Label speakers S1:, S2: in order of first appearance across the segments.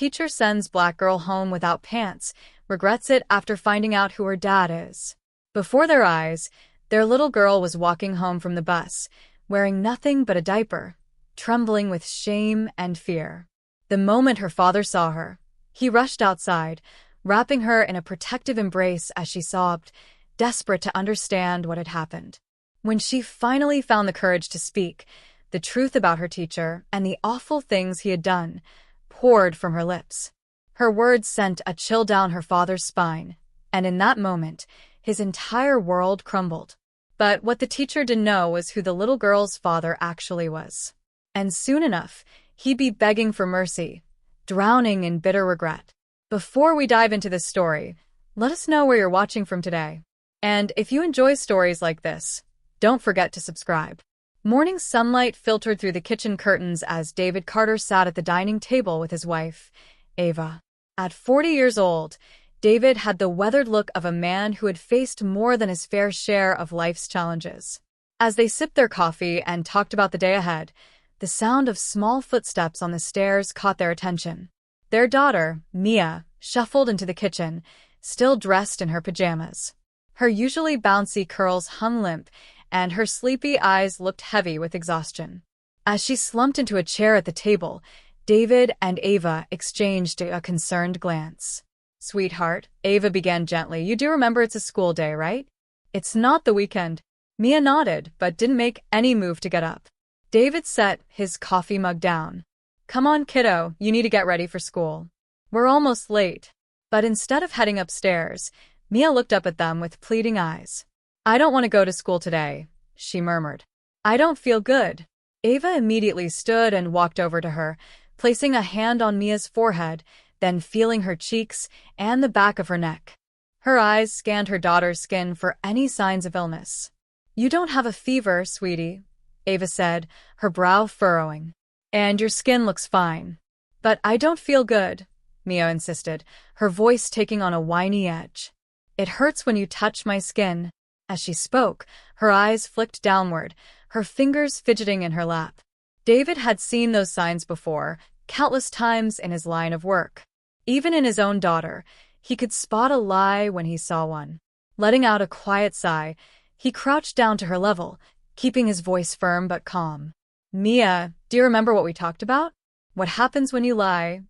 S1: teacher sends black girl home without pants, regrets it after finding out who her dad is. Before their eyes, their little girl was walking home from the bus, wearing nothing but a diaper, trembling with shame and fear. The moment her father saw her, he rushed outside, wrapping her in a protective embrace as she sobbed, desperate to understand what had happened. When she finally found the courage to speak, the truth about her teacher and the awful things he had done poured from her lips. Her words sent a chill down her father's spine, and in that moment, his entire world crumbled. But what the teacher didn't know was who the little girl's father actually was. And soon enough, he'd be begging for mercy, drowning in bitter regret. Before we dive into this story, let us know where you're watching from today. And if you enjoy stories like this, don't forget to subscribe. Morning sunlight filtered through the kitchen curtains as David Carter sat at the dining table with his wife, Ava. At 40 years old, David had the weathered look of a man who had faced more than his fair share of life's challenges. As they sipped their coffee and talked about the day ahead, the sound of small footsteps on the stairs caught their attention. Their daughter, Mia, shuffled into the kitchen, still dressed in her pajamas. Her usually bouncy curls hung limp, and her sleepy eyes looked heavy with exhaustion. As she slumped into a chair at the table, David and Ava exchanged a concerned glance. "Sweetheart," Ava began gently, "you do remember it's a school day, right? It's not the weekend." Mia nodded, but didn't make any move to get up. David set his coffee mug down. "Come on, kiddo, you need to get ready for school. We're almost late." But instead of heading upstairs, Mia looked up at them with pleading eyes. "I don't want to go to school today," she murmured. "I don't feel good." Ava immediately stood and walked over to her, placing a hand on Mia's forehead, then feeling her cheeks and the back of her neck. Her eyes scanned her daughter's skin for any signs of illness. "You don't have a fever, sweetie," Ava said, her brow furrowing. "And your skin looks fine." "But I don't feel good," Mia insisted, her voice taking on a whiny edge. "It hurts when you touch my skin." As she spoke, her eyes flicked downward, her fingers fidgeting in her lap. David had seen those signs before, countless times in his line of work. Even in his own daughter, he could spot a lie when he saw one. Letting out a quiet sigh, he crouched down to her level, keeping his voice firm but calm. "Mia, do you remember what we talked about? What happens when you lie?"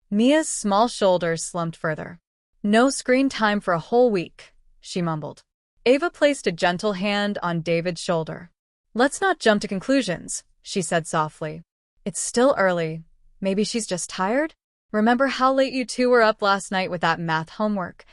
S1: Mia's small shoulders slumped further. "No screen time for a whole week," she mumbled. Ava placed a gentle hand on David's shoulder. "Let's not jump to conclusions," she said softly. "It's still early. Maybe she's just tired? Remember how late you two were up last night with that math homework?"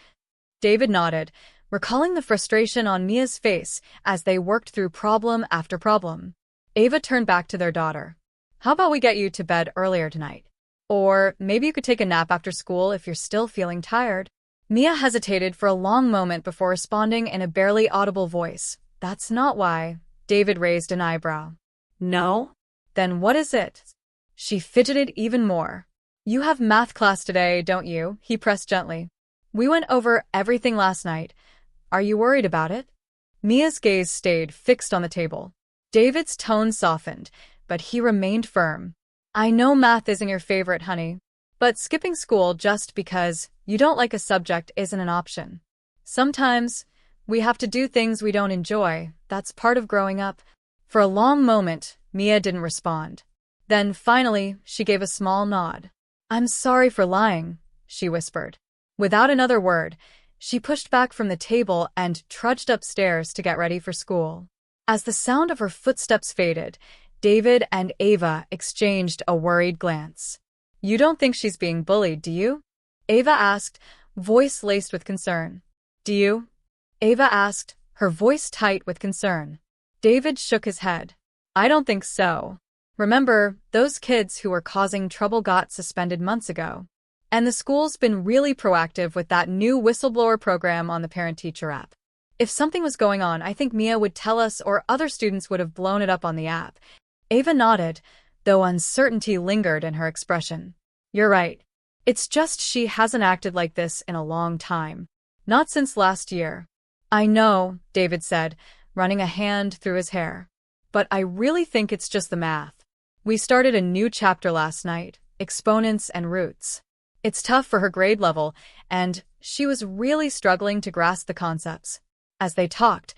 S1: David nodded, recalling the frustration on Mia's face as they worked through problem after problem. Ava turned back to their daughter. "How about we get you to bed earlier tonight? Or maybe you could take a nap after school if you're still feeling tired." Mia hesitated for a long moment before responding in a barely audible voice. "That's not why." David raised an eyebrow. "No? Then what is it?" She fidgeted even more. "You have math class today, don't you?" he pressed gently. "We went over everything last night. Are you worried about it?" Mia's gaze stayed fixed on the table. David's tone softened, but he remained firm. "I know math isn't your favorite, honey. But skipping school just because you don't like a subject isn't an option. Sometimes we have to do things we don't enjoy. That's part of growing up." For a long moment, Mia didn't respond. Then finally, she gave a small nod. "I'm sorry for lying," she whispered. Without another word, she pushed back from the table and trudged upstairs to get ready for school. As the sound of her footsteps faded, David and Ava exchanged a worried glance. "You don't think she's being bullied, do you?" Ava asked, voice laced with concern. "Do you?" Ava asked, her voice tight with concern. David shook his head. "I don't think so. Remember, those kids who were causing trouble got suspended months ago. And the school's been really proactive with that new whistleblower program on the parent-teacher app. If something was going on, I think Mia would tell us or other students would have blown it up on the app." Ava nodded, though uncertainty lingered in her expression. "You're right. It's just she hasn't acted like this in a long time. Not since last year." "I know," David said, running a hand through his hair. "But I really think it's just the math. We started a new chapter last night, exponents and roots. It's tough for her grade level, and she was really struggling to grasp the concepts. As they talked,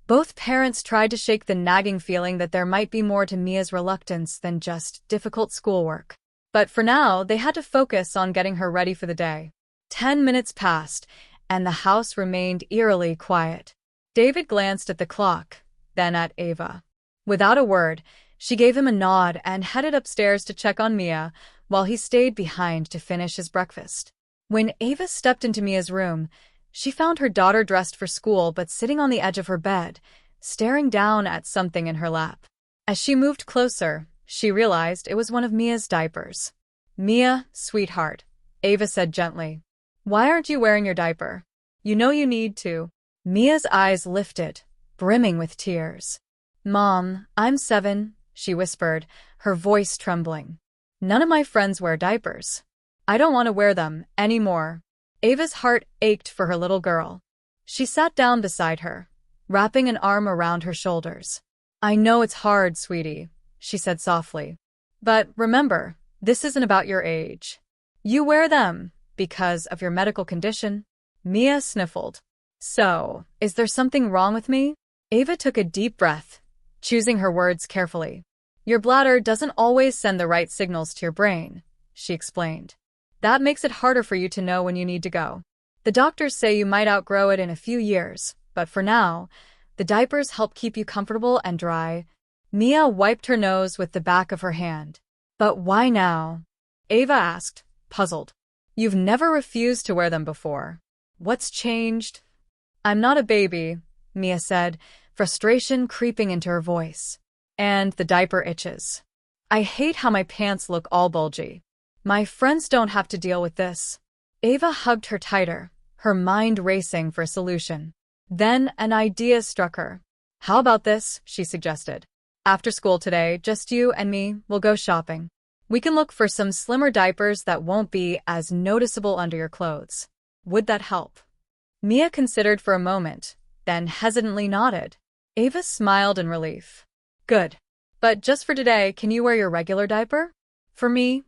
S1: both parents tried to shake the nagging feeling that there might be more to Mia's reluctance than just difficult schoolwork. But for now, they had to focus on getting her ready for the day. 10 minutes passed, and the house remained eerily quiet. David glanced at the clock, then at Ava. Without a word, she gave him a nod and headed upstairs to check on Mia, while he stayed behind to finish his breakfast. When Ava stepped into Mia's room, she found her daughter dressed for school but sitting on the edge of her bed, staring down at something in her lap. As she moved closer, she realized it was one of Mia's diapers. "Mia, sweetheart," Ava said gently. "Why aren't you wearing your diaper? You know you need to." Mia's eyes lifted, brimming with tears. "Mom, I'm 7, she whispered, her voice trembling. "None of my friends wear diapers. I don't want to wear them anymore." Ava's heart ached for her little girl. She sat down beside her, wrapping an arm around her shoulders. "I know it's hard, sweetie," she said softly. "But remember, this isn't about your age. You wear them because of your medical condition." Mia sniffled. "So, is there something wrong with me?" Ava took a deep breath, choosing her words carefully. "Your bladder doesn't always send the right signals to your brain," she explained. "That makes it harder for you to know when you need to go. The doctors say you might outgrow it in a few years, but for now, the diapers help keep you comfortable and dry." Mia wiped her nose with the back of her hand. "But why now?" Ava asked, puzzled. "You've never refused to wear them before. What's changed?" "I'm not a baby," Mia said, frustration creeping into her voice. "And the diaper itches. I hate how my pants look all bulgy. My friends don't have to deal with this." Ava hugged her tighter, her mind racing for a solution. Then an idea struck her. "How about this?" she suggested. "After school today, just you and me will go shopping. We can look for some slimmer diapers that won't be as noticeable under your clothes. Would that help?" Mia considered for a moment, then hesitantly nodded. Ava smiled in relief. "Good. But just for today, can you wear your regular diaper? For me?"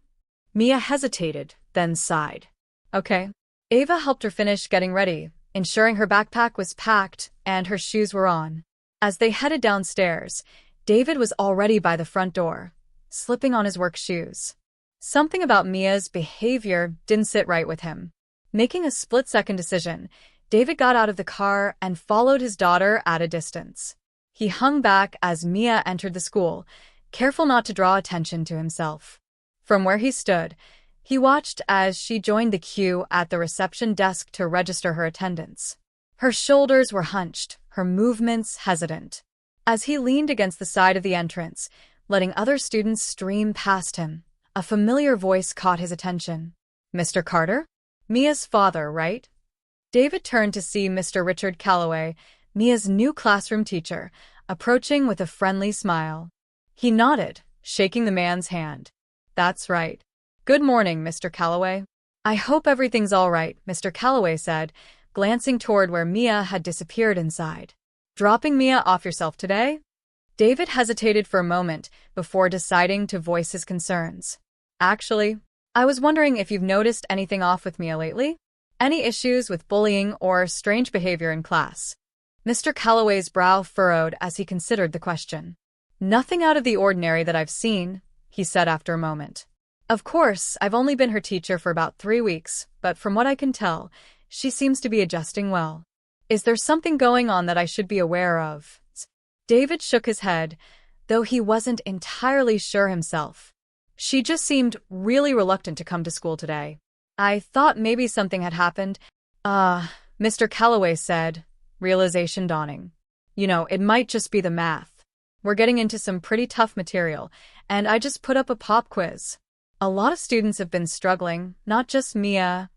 S1: Mia hesitated, then sighed. "Okay." Ava helped her finish getting ready, ensuring her backpack was packed and her shoes were on. As they headed downstairs, David was already by the front door, slipping on his work shoes. Something about Mia's behavior didn't sit right with him. Making a split-second decision, David got out of the car and followed his daughter at a distance. He hung back as Mia entered the school, careful not to draw attention to himself. From where he stood, he watched as she joined the queue at the reception desk to register her attendance. Her shoulders were hunched, her movements hesitant. As he leaned against the side of the entrance, letting other students stream past him, a familiar voice caught his attention. "Mr. Carter? Mia's father, right?" David turned to see Mr. Richard Calloway, Mia's new classroom teacher, approaching with a friendly smile. He nodded, shaking the man's hand. "That's right. Good morning, Mr. Calloway." "I hope everything's all right," Mr. Calloway said, glancing toward where Mia had disappeared inside. "Dropping Mia off yourself today?" David hesitated for a moment before deciding to voice his concerns. "Actually, I was wondering if you've noticed anything off with Mia lately? Any issues with bullying or strange behavior in class?" Mr. Calloway's brow furrowed as he considered the question. "Nothing out of the ordinary that I've seen," he said after a moment. "Of course, I've only been her teacher for about 3 weeks, but from what I can tell, she seems to be adjusting well. Is there something going on that I should be aware of?" David shook his head, though he wasn't entirely sure himself. "She just seemed really reluctant to come to school today. I thought maybe something had happened." Mr. Calloway said, realization dawning. "You know, it might just be the math. We're getting into some pretty tough material, and I just put up a pop quiz. A lot of students have been struggling, not just Mia."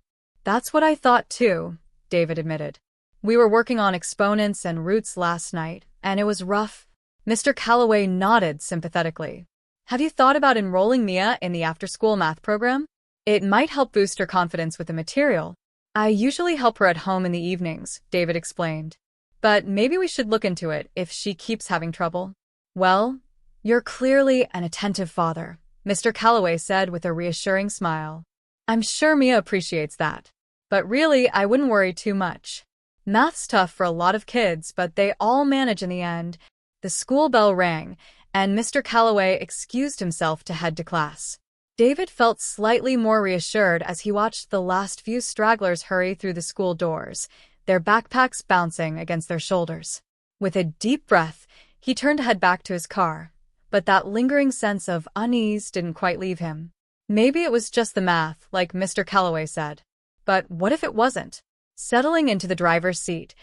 S1: "That's what I thought too," David admitted. "We were working on exponents and roots last night, and it was rough." Mr. Calloway nodded sympathetically. "Have you thought about enrolling Mia in the after-school math program? It might help boost her confidence with the material." "I usually help her at home in the evenings," David explained. "But maybe we should look into it if she keeps having trouble." "Well, you're clearly an attentive father," Mr. Calloway said with a reassuring smile. I'm sure Mia appreciates that. But really, I wouldn't worry too much. Math's tough for a lot of kids, but they all manage in the end. The school bell rang, and Mr. Calloway excused himself to head to class. David felt slightly more reassured as he watched the last few stragglers hurry through the school doors, their backpacks bouncing against their shoulders. With a deep breath, he turned to head back to his car, but that lingering sense of unease didn't quite leave him. Maybe it was just the math, like Mr. Calloway said. But what if it wasn't? Settling into the driver's seat,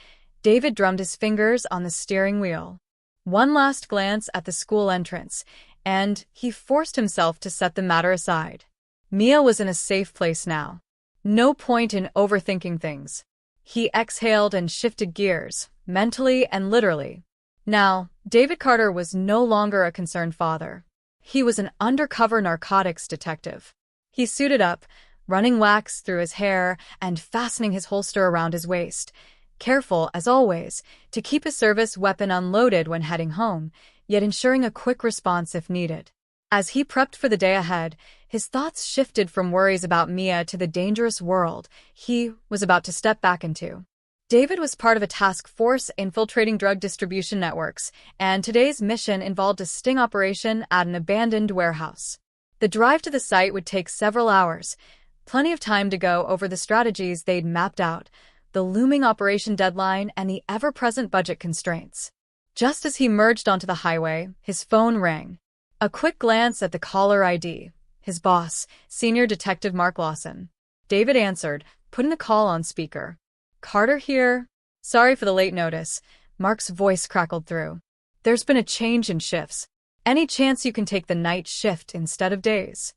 S1: David drummed his fingers on the steering wheel. One last glance at the school entrance, and he forced himself to set the matter aside. Mia was in a safe place now. No point in overthinking things. He exhaled and shifted gears, mentally and literally. Now, David Carter was no longer a concerned father. He was an undercover narcotics detective. He suited up, running wax through his hair and fastening his holster around his waist, careful, as always, to keep his service weapon unloaded when heading home, yet ensuring a quick response if needed. As he prepped for the day ahead, his thoughts shifted from worries about Mia to the dangerous world he was about to step back into. David was part of a task force infiltrating drug distribution networks, and today's mission involved a sting operation at an abandoned warehouse. The drive to the site would take several hours, plenty of time to go over the strategies they'd mapped out, the looming operation deadline, and the ever-present budget constraints. Just as he merged onto the highway, his phone rang. A quick glance at the caller ID. His boss, Senior Detective Mark Lawson. David answered, putting the call on speaker. Carter here. Sorry for the late notice. Mark's voice crackled through. There's been a change in shifts. Any chance you can take the night shift instead of days?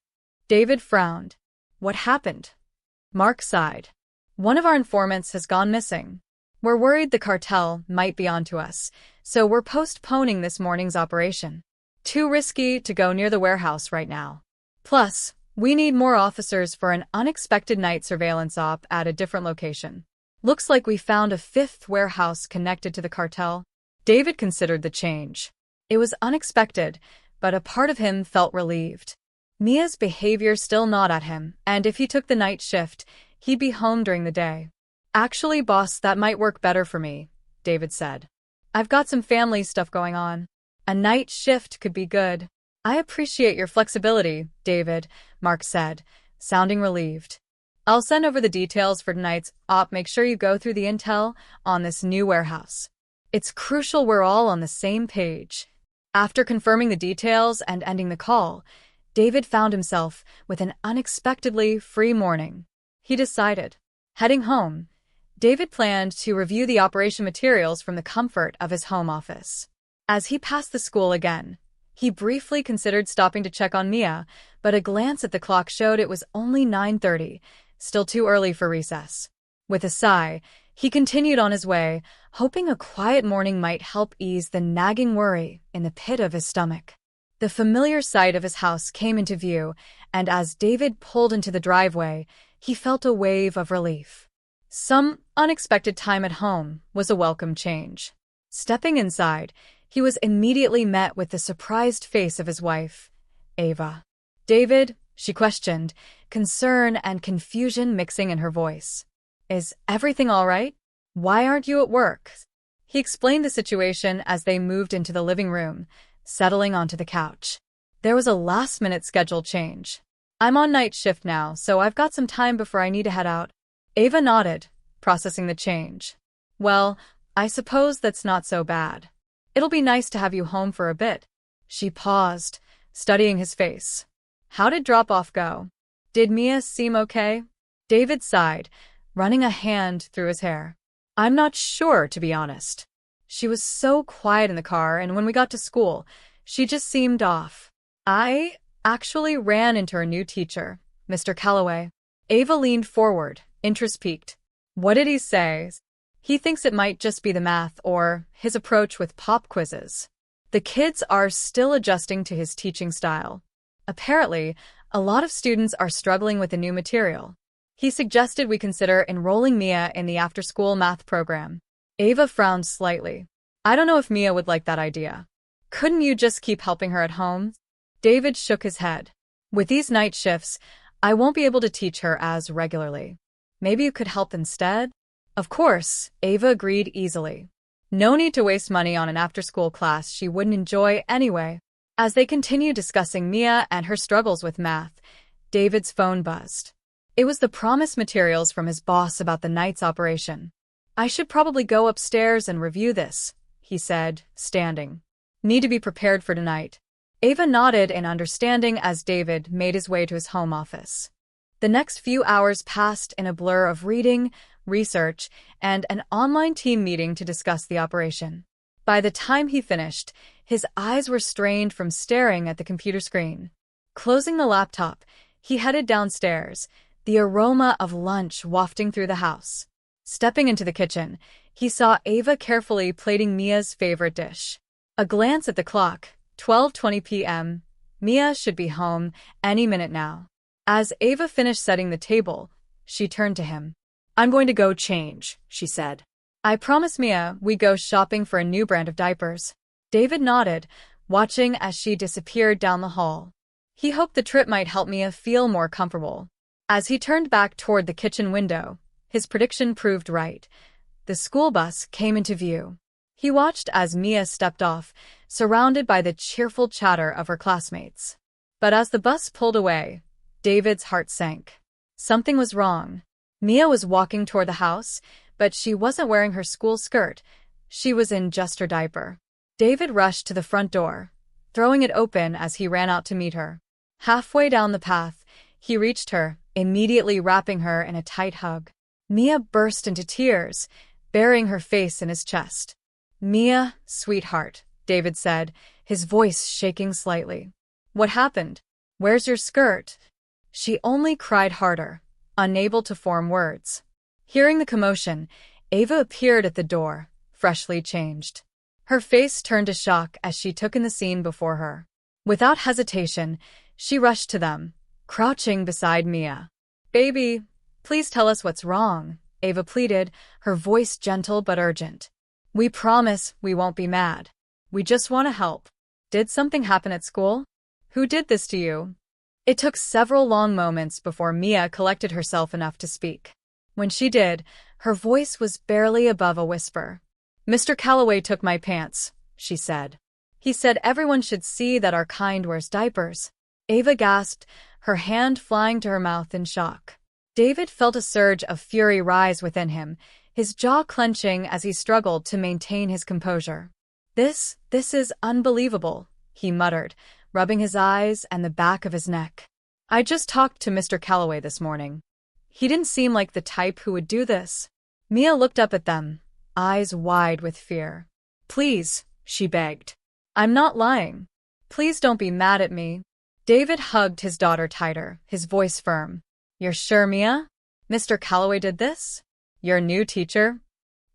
S1: David frowned. What happened? Mark sighed. One of our informants has gone missing. We're worried the cartel might be onto us, so we're postponing this morning's operation. Too risky to go near the warehouse right now. Plus, we need more officers for an unexpected night surveillance op at a different location. Looks like we found a fifth warehouse connected to the cartel. David considered the change. It was unexpected, but a part of him felt relieved. Mia's behavior still gnawed at him, and if he took the night shift, he'd be home during the day. Actually, boss, that might work better for me, David said. I've got some family stuff going on. A night shift could be good. I appreciate your flexibility, David, Mark said, sounding relieved. I'll send over the details for tonight's op. Make sure you go through the intel on this new warehouse. It's crucial we're all on the same page. After confirming the details and ending the call, David found himself with an unexpectedly free morning. He decided. Heading home, David planned to review the operation materials from the comfort of his home office. As he passed the school again, he briefly considered stopping to check on Mia, but a glance at the clock showed it was only 9:30, still too early for recess. With a sigh, he continued on his way, hoping a quiet morning might help ease the nagging worry in the pit of his stomach. The familiar sight of his house came into view, and as David pulled into the driveway, he felt a wave of relief. Some unexpected time at home was a welcome change. Stepping inside, he was immediately met with the surprised face of his wife, Ava. David, she questioned, concern and confusion mixing in her voice. Is everything all right? Why aren't you at work? He explained the situation as they moved into the living room, settling onto the couch. There was a last-minute schedule change. I'm on night shift now, so I've got some time before I need to head out. Ava nodded, processing the change. Well, I suppose that's not so bad. It'll be nice to have you home for a bit. She paused, studying his face. How did drop-off go? Did Mia seem okay? David sighed, running a hand through his hair. I'm not sure, to be honest. She was so quiet in the car, and when we got to school, she just seemed off. I actually ran into her new teacher, Mr. Calloway. Ava leaned forward, interest piqued. What did he say? He thinks it might just be the math or his approach with pop quizzes. The kids are still adjusting to his teaching style. Apparently, a lot of students are struggling with the new material. He suggested we consider enrolling Mia in the after-school math program. Ava frowned slightly. I don't know if Mia would like that idea. Couldn't you just keep helping her at home? David shook his head. With these night shifts, I won't be able to teach her as regularly. Maybe you could help instead? Of course, Ava agreed easily. No need to waste money on an after-school class she wouldn't enjoy anyway. As they continued discussing Mia and her struggles with math, David's phone buzzed. It was the promised materials from his boss about the night's operation. I should probably go upstairs and review this, he said, standing. Need to be prepared for tonight. Ava nodded in understanding as David made his way to his home office. The next few hours passed in a blur of reading, research, and an online team meeting to discuss the operation. By the time he finished, his eyes were strained from staring at the computer screen. Closing the laptop, he headed downstairs, the aroma of lunch wafting through the house. Stepping into the kitchen, he saw Ava carefully plating Mia's favorite dish. A glance at the clock, 12:20 p.m. Mia should be home any minute now. As Ava finished setting the table, she turned to him. I'm going to go change, she said. I promise Mia we go shopping for a new brand of diapers. David nodded, watching as she disappeared down the hall. He hoped the trip might help Mia feel more comfortable. As he turned back toward the kitchen window, his prediction proved right. The school bus came into view. He watched as Mia stepped off, surrounded by the cheerful chatter of her classmates. But as the bus pulled away, David's heart sank. Something was wrong. Mia was walking toward the house, but she wasn't wearing her school skirt. She was in just her diaper. David rushed to the front door, throwing it open as he ran out to meet her. Halfway down the path, he reached her, immediately wrapping her in a tight hug. Mia burst into tears, burying her face in his chest. Mia, sweetheart, David said, his voice shaking slightly. What happened? Where's your skirt? She only cried harder, unable to form words. Hearing the commotion, Ava appeared at the door, freshly changed. Her face turned to shock as she took in the scene before her. Without hesitation, she rushed to them, crouching beside Mia. Baby, please tell us what's wrong, Ava pleaded, her voice gentle but urgent. We promise we won't be mad. We just want to help. Did something happen at school? Who did this to you? It took several long moments before Mia collected herself enough to speak. When she did, her voice was barely above a whisper. Mr. Calloway took my pants, she said. He said everyone should see that our kind wears diapers. Ava gasped, her hand flying to her mouth in shock. David felt a surge of fury rise within him, his jaw clenching as he struggled to maintain his composure. This is unbelievable, he muttered, rubbing his eyes and the back of his neck. I just talked to Mr. Calloway this morning. He didn't seem like the type who would do this. Mia looked up at them, eyes wide with fear. Please, she begged. I'm not lying. Please don't be mad at me. David hugged his daughter tighter, his voice firm. You're sure, Mia? Mr. Calloway did this? Your new teacher?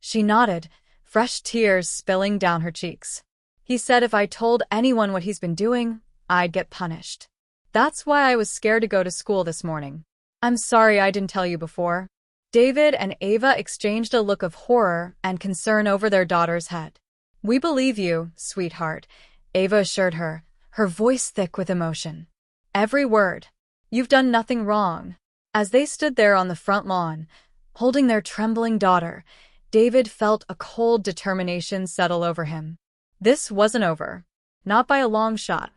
S1: She nodded, fresh tears spilling down her cheeks. He said if I told anyone what he's been doing, I'd get punished. That's why I was scared to go to school this morning. I'm sorry I didn't tell you before. David and Ava exchanged a look of horror and concern over their daughter's head. We believe you, sweetheart, Ava assured her, her voice thick with emotion. Every word. You've done nothing wrong. As they stood there on the front lawn, holding their trembling daughter, David felt a cold determination settle over him. This wasn't over. Not by a long shot.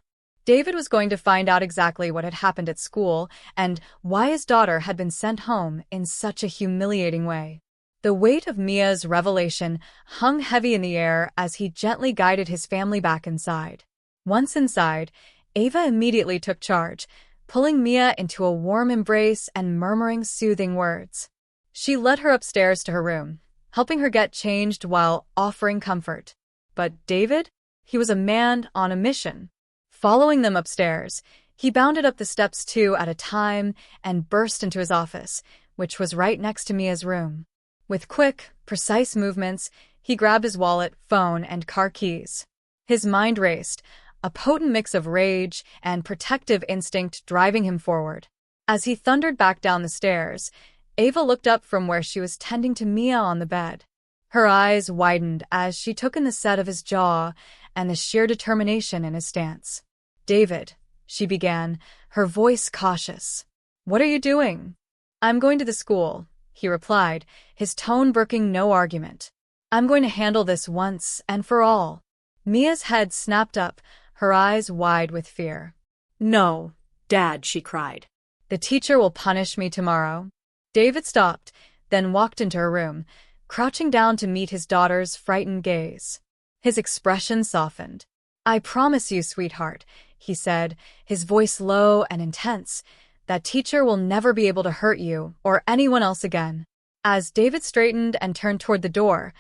S1: David was going to find out exactly what had happened at school and why his daughter had been sent home in such a humiliating way. The weight of Mia's revelation hung heavy in the air as he gently guided his family back inside. Once inside, Ava immediately took charge, pulling Mia into a warm embrace and murmuring soothing words. She led her upstairs to her room, helping her get changed while offering comfort. But David? He was a man on a mission. Following them upstairs, he bounded up the steps 2 at a time and burst into his office, which was right next to Mia's room. With quick, precise movements, he grabbed his wallet, phone, and car keys. His mind raced, a potent mix of rage and protective instinct driving him forward. As he thundered back down the stairs, Ava looked up from where she was tending to Mia on the bed. Her eyes widened as she took in the set of his jaw and the sheer determination in his stance. David, she began, her voice cautious. What are you doing? I'm going to the school, he replied, his tone brooking no argument. I'm going to handle this once and for all. Mia's head snapped up, her eyes wide with fear.
S2: No, Dad, she cried.
S1: The teacher will punish me tomorrow. David stopped, then walked into her room, crouching down to meet his daughter's frightened gaze. His expression softened. I promise you, sweetheart, he said, his voice low and intense, that teacher will never be able to hurt you or anyone else again. As David straightened and turned toward the door,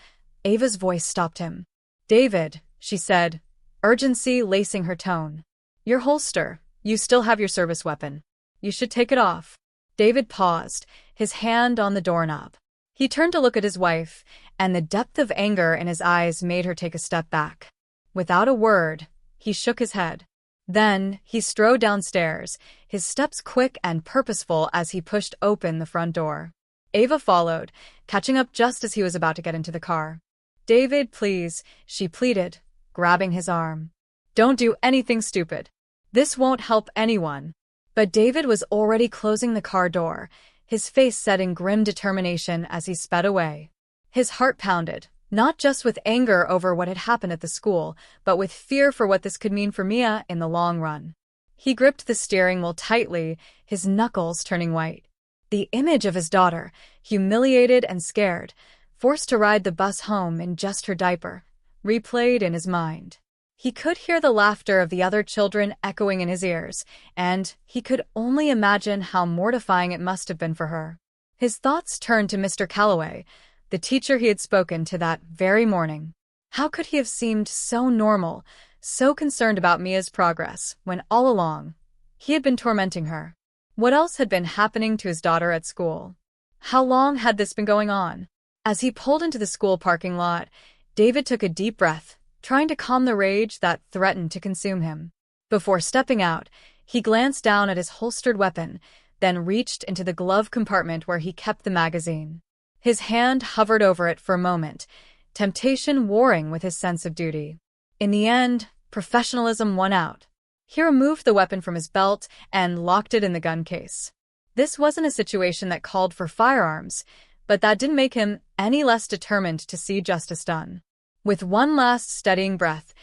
S1: Ava's voice stopped him. David, she said, urgency lacing her tone. Your holster. You still have your service weapon. You should take it off. David paused, his hand on the doorknob. He turned to look at his wife, and the depth of anger in his eyes made her take a step back. Without a word, he shook his head. Then he strode downstairs, his steps quick and purposeful as he pushed open the front door. Ava followed, catching up just as he was about to get into the car. David, please, she pleaded, grabbing his arm. Don't do anything stupid. This won't help anyone. But David was already closing the car door, his face set in grim determination as he sped away. His heart pounded, not just with anger over what had happened at the school, but with fear for what this could mean for Mia in the long run. He gripped the steering wheel tightly, his knuckles turning white. The image of his daughter, humiliated and scared, forced to ride the bus home in just her diaper, replayed in his mind. He could hear the laughter of the other children echoing in his ears, and he could only imagine how mortifying it must have been for her. His thoughts turned to Mr. Calloway, the teacher he had spoken to that very morning. How could he have seemed so normal, so concerned about Mia's progress, when all along he had been tormenting her? What else had been happening to his daughter at school? How long had this been going on? As he pulled into the school parking lot, David took a deep breath, trying to calm the rage that threatened to consume him. Before stepping out, he glanced down at his holstered weapon, then reached into the glove compartment where he kept the magazine. His hand hovered over it for a moment, temptation warring with his sense of duty. In the end, professionalism won out. He removed the weapon from his belt and locked it in the gun case. This wasn't a situation that called for firearms, but that didn't make him any less determined to see justice done. With one last steadying breath,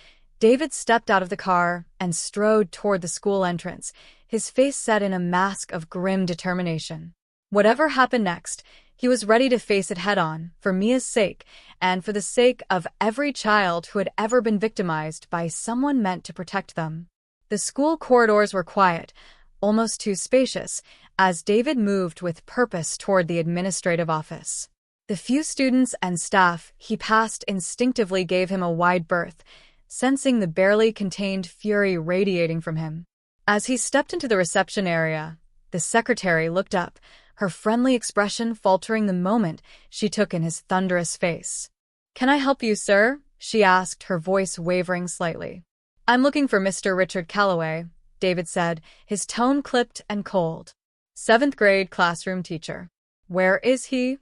S1: David stepped out of the car and strode toward the school entrance, his face set in a mask of grim determination. Whatever happened next, he was ready to face it head-on, for Mia's sake, and for the sake of every child who had ever been victimized by someone meant to protect them. The school corridors were quiet, almost too spacious, as David moved with purpose toward the administrative office. The few students and staff he passed instinctively gave him a wide berth, sensing the barely contained fury radiating from him. As he stepped into the reception area, the secretary looked up, her friendly expression faltering the moment she took in his thunderous face. "Can I help you, sir?" she asked, her voice wavering slightly. "I'm looking for Mr. Richard Calloway," David said, his tone clipped and cold. "7th grade classroom teacher." "Where is he?"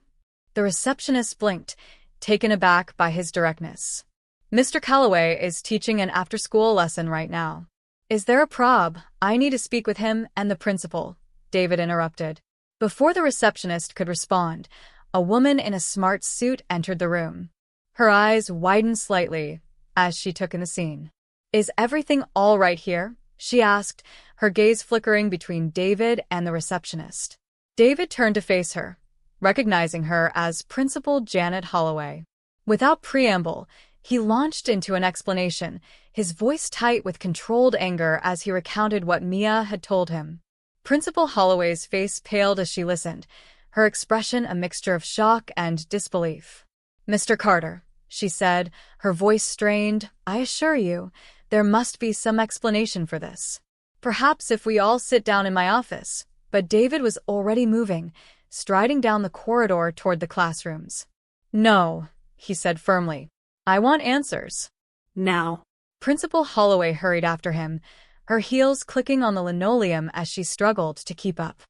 S1: The receptionist blinked, taken aback by his directness. "Mr. Calloway is teaching an after-school lesson right now." "Is there a prob? I need to speak with him and the principal," David interrupted. Before the receptionist could respond, a woman in a smart suit entered the room. Her eyes widened slightly as she took in the scene. "Is everything all right here?" she asked, her gaze flickering between David and the receptionist. David turned to face her, recognizing her as Principal Janet Holloway. Without preamble, he launched into an explanation, his voice tight with controlled anger as he recounted what Mia had told him. Principal Holloway's face paled as she listened, her expression a mixture of shock and disbelief. "Mr. Carter," she said, her voice strained, "I assure you, there must be some explanation for this. Perhaps if we all sit down in my office." But David was already moving, striding down the corridor toward the classrooms. "No," he said firmly. "I want answers. Now." Principal Holloway hurried after him, her heels clicking on the linoleum as she struggled to keep up.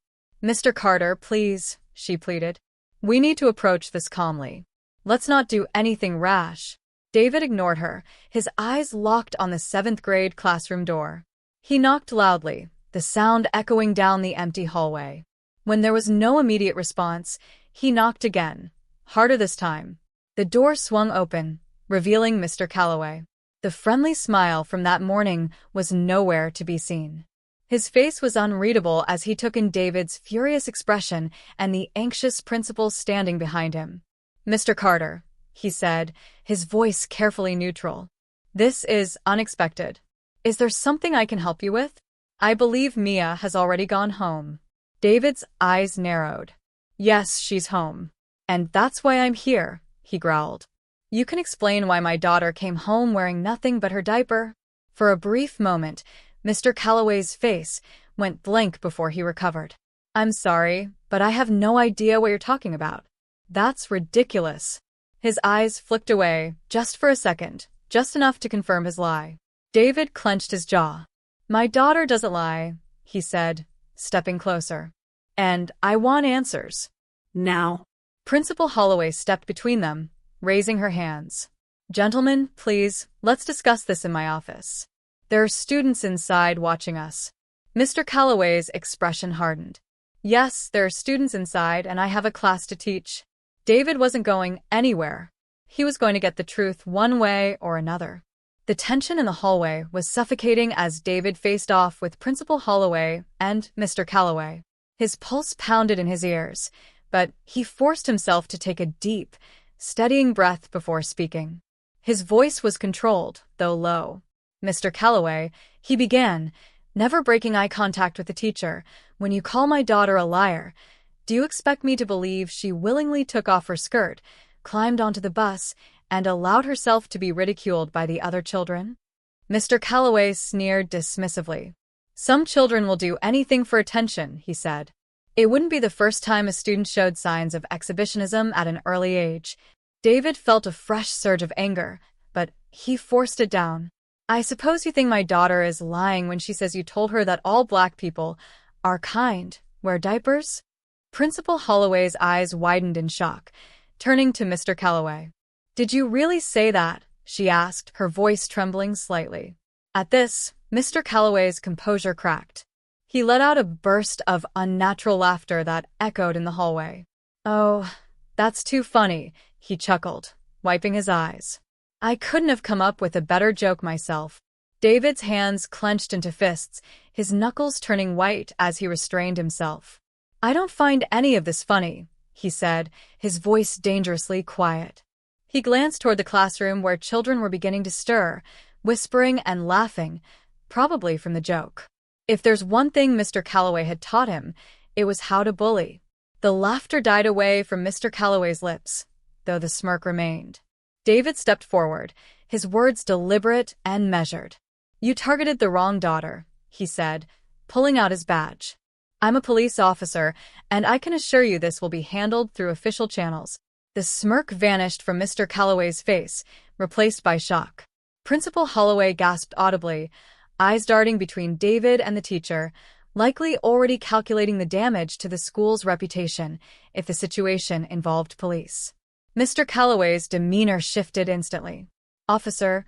S1: "Mr. Carter, please," she pleaded. "We need to approach this calmly. Let's not do anything rash." David ignored her, his eyes locked on the 7th grade classroom door. He knocked loudly, the sound echoing down the empty hallway. When there was no immediate response, he knocked again, harder this time. The door swung open, revealing Mr. Calloway. The friendly smile from that morning was nowhere to be seen. His face was unreadable as he took in David's furious expression and the anxious principal standing behind him. "Mr. Carter," he said, his voice carefully neutral. "This is unexpected. Is there something I can help you with? I believe Mia has already gone home." David's eyes narrowed. "Yes, she's home. And that's why I'm here," he growled. "You can explain why my daughter came home wearing nothing but her diaper?" For a brief moment, Mr. Calloway's face went blank before he recovered. "I'm sorry, but I have no idea what you're talking about." "That's ridiculous." His eyes flicked away, just for a second, just enough to confirm his lie. David clenched his jaw. "My daughter doesn't lie," he said, stepping closer. "And I want answers."
S2: Now.
S1: Principal Holloway stepped between them, raising her hands. "Gentlemen, please, let's discuss this in my office. There are students inside watching us." Mr. Calloway's expression hardened. "Yes, there are students inside, and I have a class to teach." David wasn't going anywhere. He was going to get the truth one way or another. The tension in the hallway was suffocating as David faced off with Principal Holloway and Mr. Calloway. His pulse pounded in his ears, but he forced himself to take a deep, steadying breath before speaking. His voice was controlled, though low. "Mr. Calloway," he began, never breaking eye contact with the teacher, "when you call my daughter a liar, do you expect me to believe she willingly took off her skirt, climbed onto the bus, and allowed herself to be ridiculed by the other children?" Mr. Calloway sneered dismissively. "Some children will do anything for attention," he said. It wouldn't be the first time a student showed signs of exhibitionism at an early age. David felt a fresh surge of anger, but he forced it down. "I suppose you think my daughter is lying when she says you told her that all black people are kind, wear diapers?" Principal Holloway's eyes widened in shock, turning to Mr. Calloway. "Did you really say that?" she asked, her voice trembling slightly. At this, Mr. Calloway's composure cracked. He let out a burst of unnatural laughter that echoed in the hallway. "Oh, that's too funny," he chuckled, wiping his eyes. "I couldn't have come up with a better joke myself." David's hands clenched into fists, his knuckles turning white as he restrained himself. "I don't find any of this funny," he said, his voice dangerously quiet. He glanced toward the classroom where children were beginning to stir, whispering and laughing, probably from the joke. If there's one thing Mr. Calloway had taught him, it was how to bully. The laughter died away from Mr. Calloway's lips, though the smirk remained. David stepped forward, his words deliberate and measured. "You targeted the wrong daughter," he said, pulling out his badge. "I'm a police officer, and I can assure you this will be handled through official channels." The smirk vanished from Mr. Calloway's face, replaced by shock. Principal Holloway gasped audibly, eyes darting between David and the teacher, likely already calculating the damage to the school's reputation if the situation involved police. Mr. Calloway's demeanor shifted instantly. "Officer,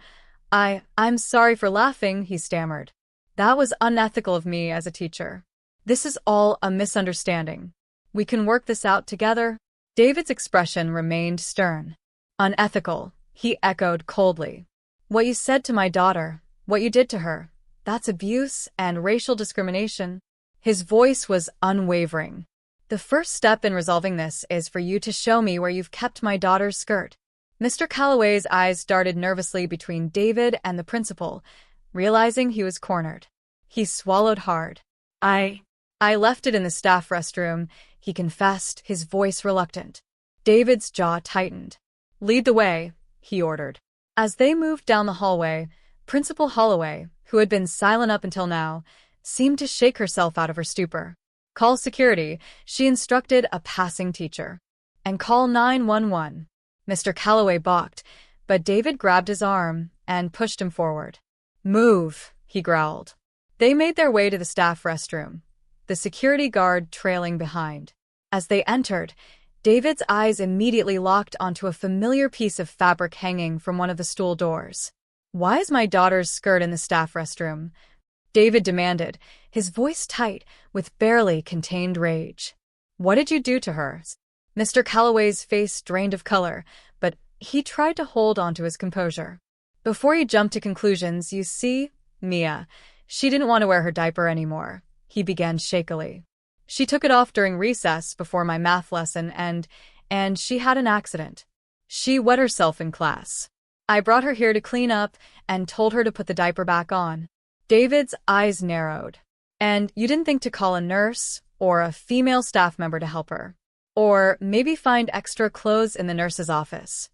S1: I'm sorry for laughing," he stammered. "That was unethical of me as a teacher. This is all a misunderstanding. We can work this out together." David's expression remained stern. "Unethical," he echoed coldly. "What you said to my daughter, what you did to her, that's abuse and racial discrimination." His voice was unwavering. "The first step in resolving this is for you to show me where you've kept my daughter's skirt." Mr. Calloway's eyes darted nervously between David and the principal, realizing he was cornered. He swallowed hard. I left it in the staff restroom," he confessed, his voice reluctant. David's jaw tightened. "Lead the way," he ordered. As they moved down the hallway, Principal Holloway, who had been silent up until now, seemed to shake herself out of her stupor. "Call security," she instructed a passing teacher. "And call 911. Mr. Calloway balked, but David grabbed his arm and pushed him forward. "Move," he growled. They made their way to the staff restroom, the security guard trailing behind. As they entered, David's eyes immediately locked onto a familiar piece of fabric hanging from one of the stool doors. "Why is my daughter's skirt in the staff restroom?" David demanded, his voice tight with barely contained rage. What did you do to her? Mr. Calloway's face drained of color, but he tried to hold on to his composure. Before he jumped to conclusions, you see, Mia, she didn't want to wear her diaper anymore, he began shakily. She took it off during recess before my math lesson and she had an accident. She wet herself in class. I brought her here to clean up and told her to put the diaper back on. David's eyes narrowed. And you didn't think to call a nurse or a female staff member to help her? Or maybe find extra clothes in the nurse's office?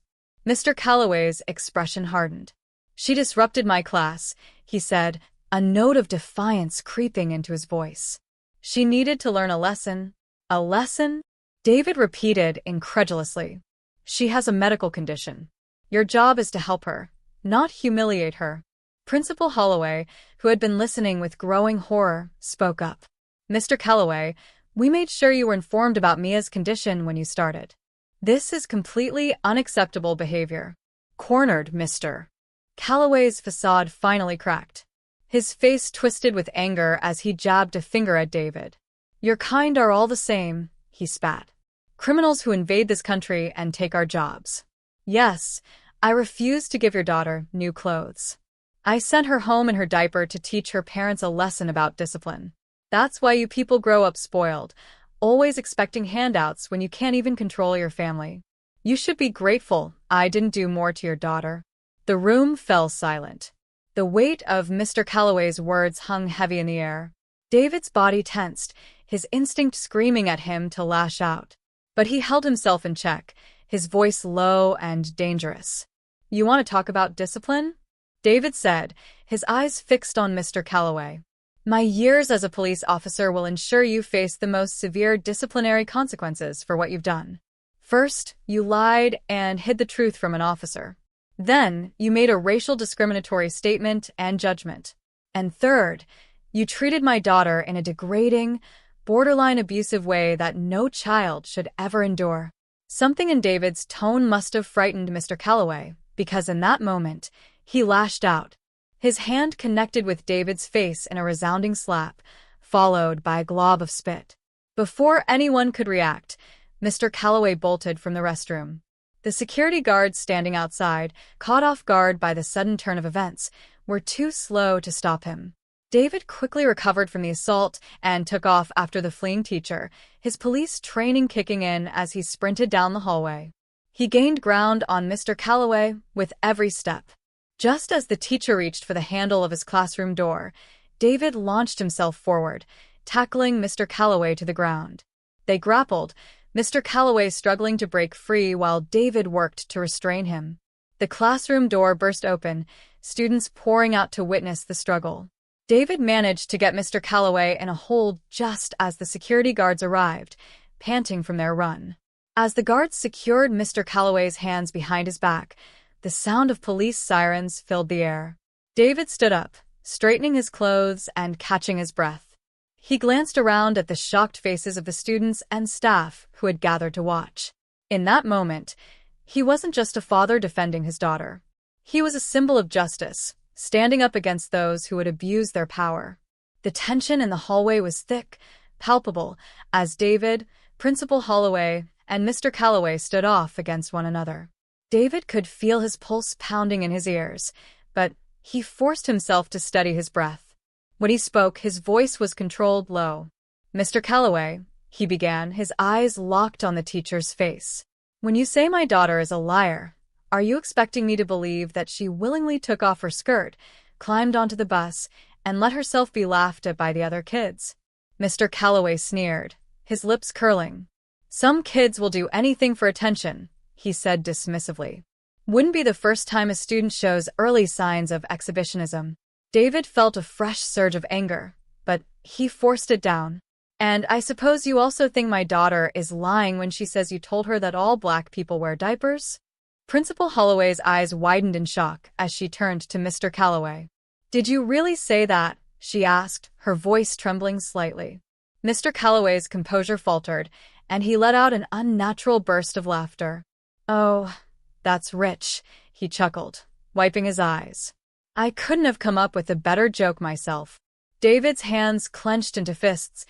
S1: Mr. Calloway's expression hardened. She disrupted my class, he said, a note of defiance creeping into his voice. She needed to learn a lesson. A lesson? David repeated incredulously. She has a medical condition. Your job is to help her, not humiliate her. Principal Holloway, who had been listening with growing horror, spoke up. Mr. Calloway, we made sure you were informed about Mia's condition when you started. This is completely unacceptable behavior. Cornered, Mr. Calloway's facade finally cracked. His face twisted with anger as he jabbed a finger at David. Your kind are all the same, he spat. Criminals who invade this country and take our jobs. Yes, I refuse to give your daughter new clothes. I sent her home in her diaper to teach her parents a lesson about discipline. That's why you people grow up spoiled, always expecting handouts when you can't even control your family. You should be grateful I didn't do more to your daughter. The room fell silent. The weight of Mr. Calloway's words hung heavy in the air. David's body tensed, his instinct screaming at him to lash out. But he held himself in check, his voice low and dangerous. You want to talk about discipline? David said, his eyes fixed on Mr. Calloway. My years as a police officer will ensure you face the most severe disciplinary consequences for what you've done. First, you lied and hid the truth from an officer. Then, you made a racial discriminatory statement and judgment. And third, you treated my daughter in a degrading, borderline abusive way that no child should ever endure. Something in David's tone must have frightened Mr. Calloway, because in that moment, he lashed out. His hand connected with David's face in a resounding slap, followed by a glob of spit. Before anyone could react, Mr. Calloway bolted from the restroom. The security guards standing outside, caught off guard by the sudden turn of events, were too slow to stop him. David quickly recovered from the assault and took off after the fleeing teacher, his police training kicking in as he sprinted down the hallway. He gained ground on Mr. Calloway with every step. Just as the teacher reached for the handle of his classroom door, David launched himself forward, tackling Mr. Calloway to the ground. They grappled, Mr. Calloway struggling to break free while David worked to restrain him. The classroom door burst open, students pouring out to witness the struggle. David managed to get Mr. Calloway in a hold just as the security guards arrived, panting from their run. As the guards secured Mr. Calloway's hands behind his back, the sound of police sirens filled the air. David stood up, straightening his clothes and catching his breath. He glanced around at the shocked faces of the students and staff who had gathered to watch. In that moment, he wasn't just a father defending his daughter. He was a symbol of justice, standing up against those who would abuse their power. The tension in the hallway was thick, palpable, as David, Principal Holloway, and Mr. Calloway stood off against one another. David could feel his pulse pounding in his ears, but he forced himself to steady his breath. When he spoke, his voice was controlled low. Mr. Calloway, he began, his eyes locked on the teacher's face. When you say my daughter is a liar, are you expecting me to believe that she willingly took off her skirt, climbed onto the bus, and let herself be laughed at by the other kids? Mr. Calloway sneered, his lips curling. Some kids will do anything for attention, he said dismissively. Wouldn't be the first time a student shows early signs of exhibitionism. David felt a fresh surge of anger, but he forced it down. And I suppose you also think my daughter is lying when she says you told her that all black people wear diapers? Principal Holloway's eyes widened in shock as she turned to Mr. Calloway. Did you really say that? She asked, her voice trembling slightly. Mr. Calloway's composure faltered, and he let out an unnatural burst of laughter. Oh, that's rich, he chuckled, wiping his eyes. I couldn't have come up with a better joke myself. David's hands clenched into fists,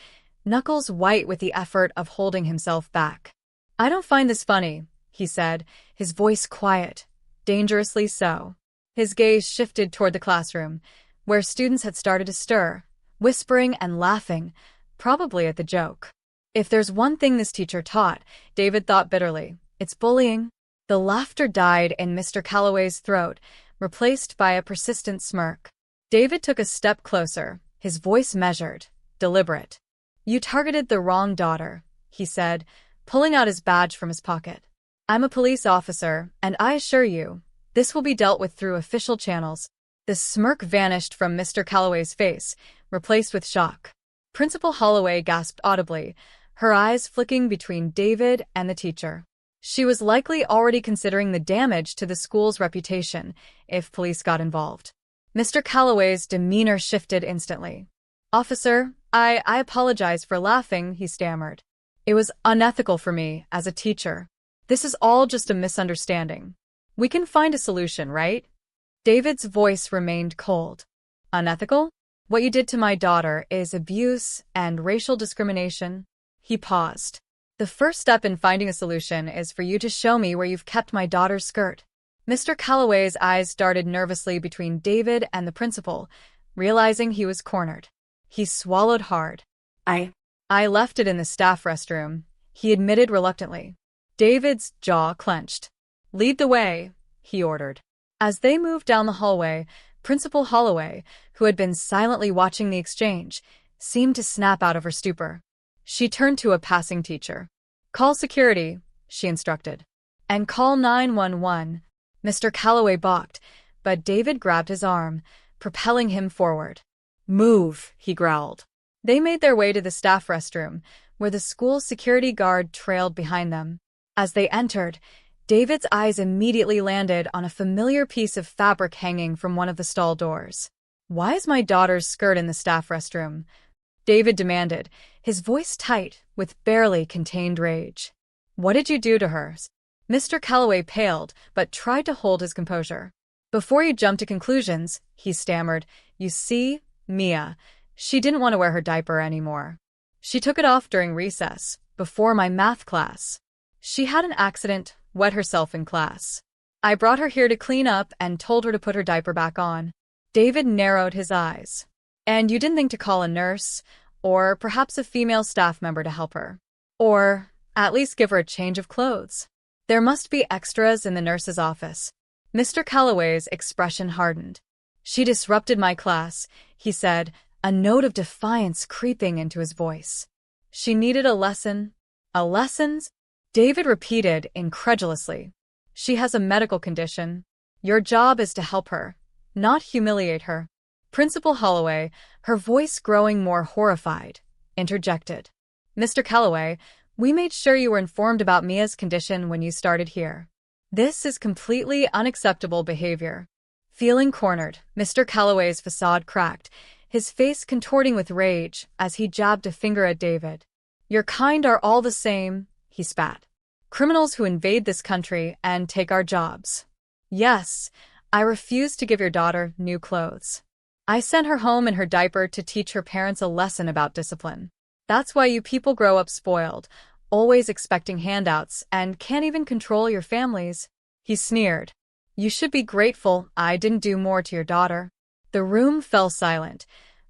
S1: knuckles white with the effort of holding himself back. "I don't find this funny," he said, his voice quiet, dangerously so. His gaze shifted toward the classroom, where students had started to stir, whispering and laughing, probably at the joke. If there's one thing this teacher taught, David thought bitterly, it's bullying. The laughter died in Mr. Calloway's throat, replaced by a persistent smirk. David took a step closer, his voice measured, deliberate. "You targeted the wrong daughter," he said, pulling out his badge from his pocket. "I'm a police officer, and I assure you, this will be dealt with through official channels." The smirk vanished from Mr. Calloway's face, replaced with shock. Principal Holloway gasped audibly, her eyes flicking between David and the teacher. She was likely already considering the damage to the school's reputation if police got involved. Mr. Calloway's demeanor shifted instantly. "Officer, I apologize for laughing," he stammered. "It was unethical for me as a teacher. This is all just a misunderstanding. We can find a solution, right?" David's voice remained cold. "Unethical? What you did to my daughter is abuse and racial discrimination." He paused. "The first step in finding a solution is for you to show me where you've kept my daughter's skirt." Mr. Calloway's eyes darted nervously between David and the principal, realizing he was cornered. He swallowed hard. I left it in the staff restroom," he admitted reluctantly. David's jaw clenched. "Lead the way," he ordered. As they moved down the hallway, Principal Holloway, who had been silently watching the exchange, seemed to snap out of her stupor. She turned to a passing teacher. "Call security," she instructed. "And call 911. Mr. Calloway balked, but David grabbed his arm, propelling him forward. "Move," he growled. They made their way to the staff restroom, where the school security guard trailed behind them. As they entered, David's eyes immediately landed on a familiar piece of fabric hanging from one of the stall doors. "Why is my daughter's skirt in the staff restroom?" David demanded, his voice tight with barely contained rage. "What did you do to her?" Mr. Calloway paled, but tried to hold his composure. "Before you jump to conclusions," he stammered, "you see, Mia, she didn't want to wear her diaper anymore. She took it off during recess, before my math class. She had an accident, wet herself in class. I brought her here to clean up and told her to put her diaper back on." David narrowed his eyes. "And you didn't think to call a nurse, or perhaps a female staff member to help her? Or at least give her a change of clothes? There must be extras in the nurse's office." Mr. Calloway's expression hardened. "She disrupted my class," he said, a note of defiance creeping into his voice. "She needed a lesson." "A lesson?" David repeated incredulously. "She has a medical condition. Your job is to help her, not humiliate her." Principal Holloway, her voice growing more horrified, interjected. "Mr. Calloway, we made sure you were informed about Mia's condition when you started here. This is completely unacceptable behavior." Feeling cornered, Mr. Calloway's facade cracked, his face contorting with rage as he jabbed a finger at David. "Your kind are all the same," he spat. "Criminals who invade this country and take our jobs. Yes, I refuse to give your daughter new clothes. I sent her home in her diaper to teach her parents a lesson about discipline. That's why you people grow up spoiled, always expecting handouts, and can't even control your families." He sneered. "You should be grateful I didn't do more to your daughter." The room fell silent,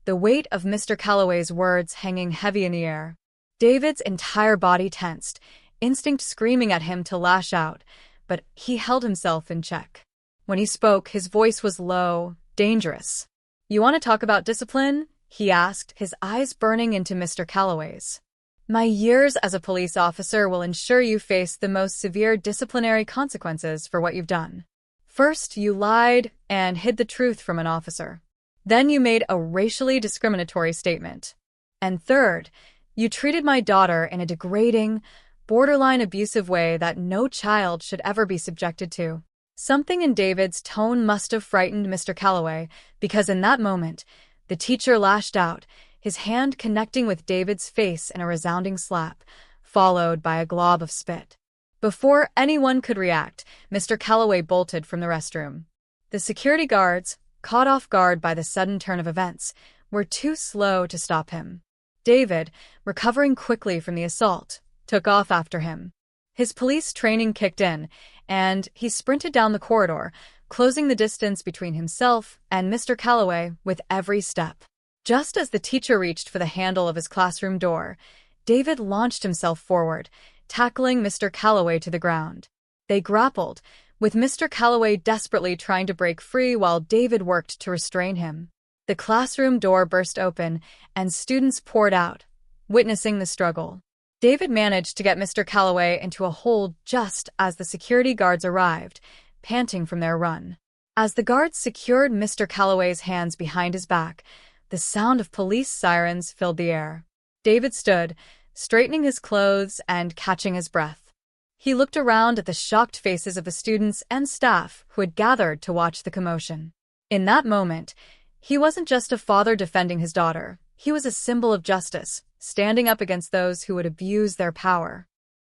S1: the weight of Mr. Calloway's words hanging heavy in the air. David's entire body tensed, instinct screaming at him to lash out, but he held himself in check. When he spoke, his voice was low, dangerous. "You want to talk about discipline?" he asked, his eyes burning into Mr. Calloway's. "My years as a police officer will ensure you face the most severe disciplinary consequences for what you've done. First, you lied and hid the truth from an officer. Then you made a racially discriminatory statement. And third, you treated my daughter in a degrading, borderline abusive way that no child should ever be subjected to." Something in David's tone must have frightened Mr. Calloway, because in that moment, the teacher lashed out, his hand connecting with David's face in a resounding slap, followed by a glob of spit. Before anyone could react, Mr. Calloway bolted from the restroom. The security guards, caught off guard by the sudden turn of events, were too slow to stop him. David, recovering quickly from the assault, took off after him. His police training kicked in, and he sprinted down the corridor, closing the distance between himself and Mr. Calloway with every step. Just as the teacher reached for the handle of his classroom door, David launched himself forward, tackling Mr. Calloway to the ground. They grappled, with Mr. Calloway desperately trying to break free while David worked to restrain him. The classroom door burst open, and students poured out, witnessing the struggle. David managed to get Mr. Calloway into a hold just as the security guards arrived, panting from their run. As the guards secured Mr. Calloway's hands behind his back, the sound of police sirens filled the air. David stood, straightening his clothes and catching his breath. He looked around at the shocked faces of the students and staff who had gathered to watch the commotion. In that moment, he wasn't just a father defending his daughter. He was a symbol of justice, standing up against those who would abuse their power.